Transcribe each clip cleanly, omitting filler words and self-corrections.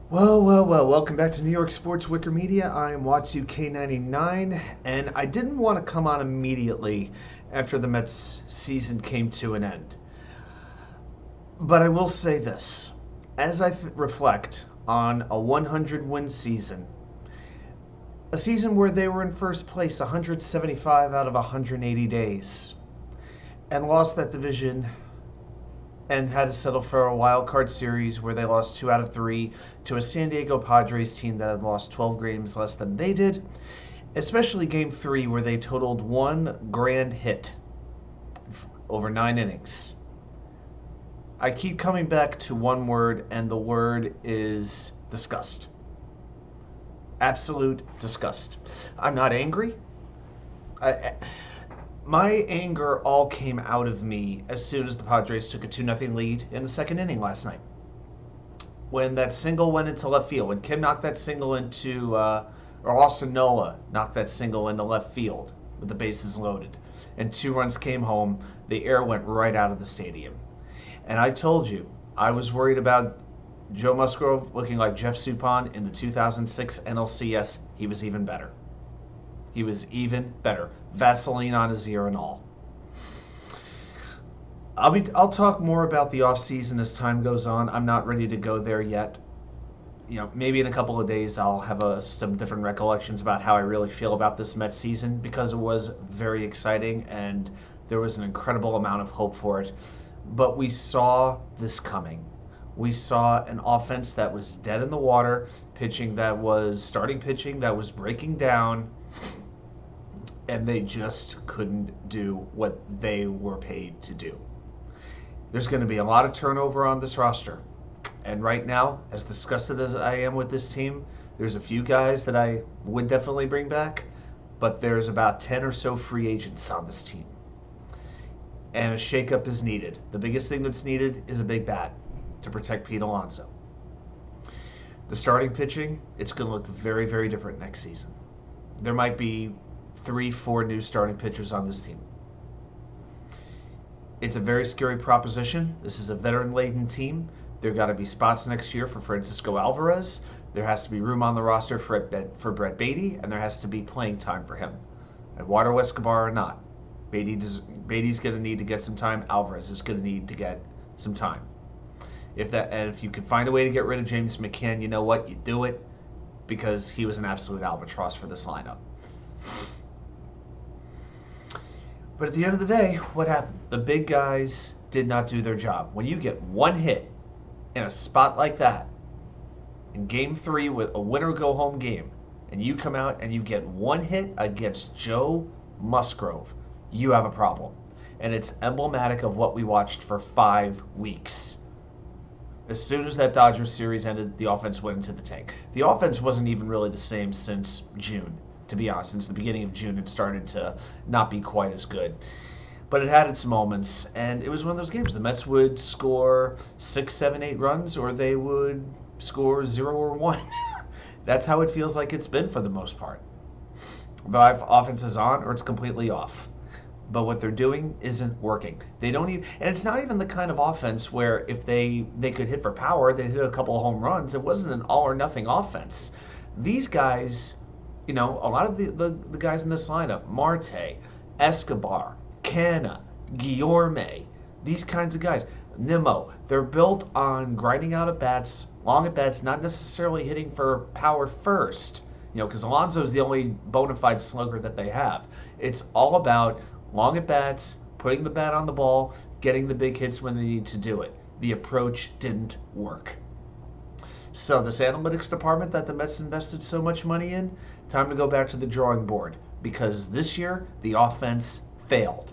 Well, welcome back to New York Sports WickerMedia. I am Watsu-K99, and I didn't want to come on immediately after the Mets season came to an end. But I will say this. As I reflect on a 100-win season, a season where they were in first place 175 out of 180 days, and lost that division and had to settle for a wild card series where they lost 2 out of 3 to a San Diego Padres team that had lost 12 games less than they did, especially Game 3 where they totaled one grand hit over 9 innings. I keep coming back to one word, and the word is disgust. Absolute disgust. I'm not angry. My anger all came out of me as soon as the Padres took a 2-0 lead in the second inning last night. When that single went into left field, when Kim knocked that single into, or Austin Nola knocked that single into left field with the bases loaded, and 2 runs came home, the air went right out of the stadium. And I told you, I was worried about Joe Musgrove looking like Jeff Suppan in the 2006 NLCS. He was even better. He was even better. Vaseline on his ear and all. I'll talk more about the offseason as time goes on. I'm not ready to go there yet. Maybe in a couple of days I'll have some different recollections about how I really feel about this Mets season, because it was very exciting and there was an incredible amount of hope for it. But we saw this coming. We saw an offense that was dead in the water, starting pitching that was breaking down, and they just couldn't do what they were paid to do. There's going to be a lot of turnover on this roster. And right now, as disgusted as I am with this team, there's a few guys that I would definitely bring back, but there's about 10 or so free agents on this team. And a shakeup is needed. The biggest thing that's needed is a big bat to protect Pete Alonso. The starting pitching, it's going to look very, very different next season. There might be 3-4 new starting pitchers on this team. It's a very scary proposition. This is a veteran-laden team. There got to be spots next year for Francisco Alvarez. There has to be room on the roster for Brett Beatty, and there has to be playing time for him. Eduardo Escobar or not, Beatty's going to need to get some time. Alvarez is going to need to get some time. If you can find a way to get rid of James McCann, you know what? You do it, because he was an absolute albatross for this lineup. But at the end of the day, what happened? The big guys did not do their job. When you get one hit in a spot like that, in Game 3 with a winner-go-home game, and you come out and you get one hit against Joe Musgrove, you have a problem. And it's emblematic of what we watched for 5 weeks. As soon as that Dodgers series ended, the offense went into the tank. The offense wasn't even really the same since June. To be honest, since the beginning of June, it started to not be quite as good. But it had its moments, and it was one of those games. The Mets would score 6, 7, 8 runs, or they would score 0 or 1. That's how it feels like it's been for the most part. But offense is on, or it's completely off. But what they're doing isn't working. They don't even, and it's not even the kind of offense where if they could hit for power, they'd hit a couple of home runs. It wasn't an all or nothing offense. These guys, a lot of the guys in this lineup, Marte, Escobar, Canna, Guillorme, these kinds of guys, Nimmo, they're built on grinding out at bats, long at bats, not necessarily hitting for power first, because Alonso's the only bona fide slugger that they have. It's all about long at bats, putting the bat on the ball, getting the big hits when they need to do it. The approach didn't work. So this analytics department that the Mets invested so much money in, time to go back to the drawing board, because this year the offense failed.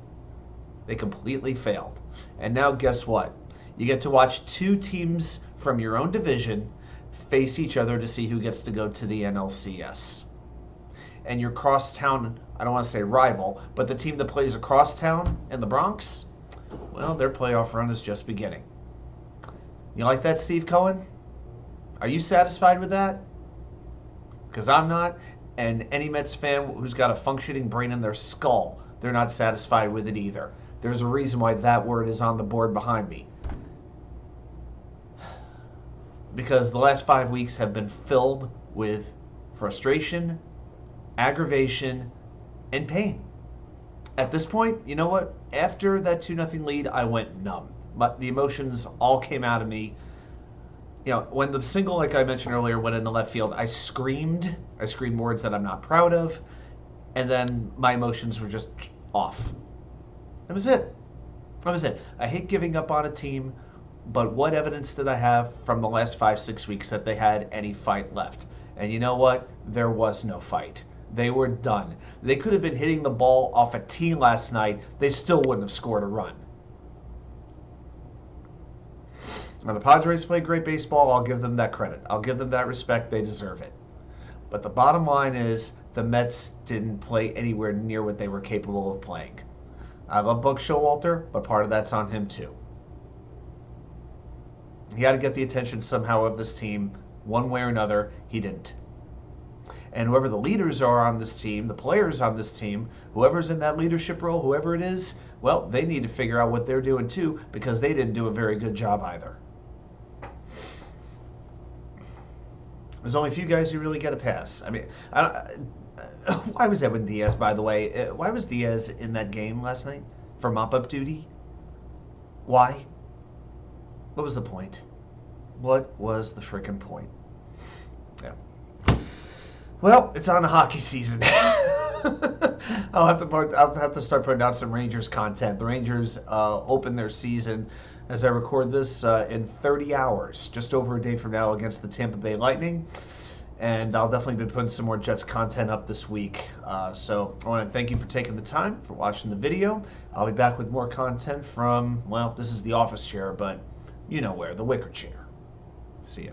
They completely failed. And now guess what? You get to watch 2 teams from your own division face each other to see who gets to go to the NLCS. And your crosstown, I don't want to say rival, but the team that plays across town in the Bronx, well, their playoff run is just beginning. You like that, Steve Cohen? Are you satisfied with that? Because I'm not, and any Mets fan who's got a functioning brain in their skull, they're not satisfied with it either. There's a reason why that word is on the board behind me. because the last 5 weeks have been filled with frustration, aggravation, and pain. At this point, you know what? After that 2-0 lead, I went numb. But the emotions all came out of me. When the single, like I mentioned earlier, went into left field, I screamed. I screamed words that I'm not proud of. And then my emotions were just off. That was it. That was it. I hate giving up on a team, but what evidence did I have from the last 5-6 weeks that they had any fight left? And you know what? There was no fight. They were done. They could have been hitting the ball off a tee last night. They still wouldn't have scored a run. Now, the Padres played great baseball. I'll give them that credit. I'll give them that respect. They deserve it. But the bottom line is the Mets didn't play anywhere near what they were capable of playing. I love Buck Showalter, but part of that's on him too. He had to get the attention somehow of this team, one way or another. He didn't. And whoever the leaders are on this team, the players on this team, whoever's in that leadership role, whoever it is, well, they need to figure out what they're doing too, because they didn't do a very good job either. There's only a few guys who really get a pass. I mean, why was Edwin Diaz, by the way? Why was Diaz in that game last night for mop-up duty? Why? What was the point? What was the frickin' point? Yeah. Well, it's on the hockey season. I'll have to start putting out some Rangers content. The Rangers open their season, as I record this, in 30 hours, just over a day from now, against the Tampa Bay Lightning. And I'll definitely be putting some more Jets content up this week. So I want to thank you for taking the time, for watching the video. I'll be back with more content from, well, this is the office chair, but you know where, the wicker chair. See ya.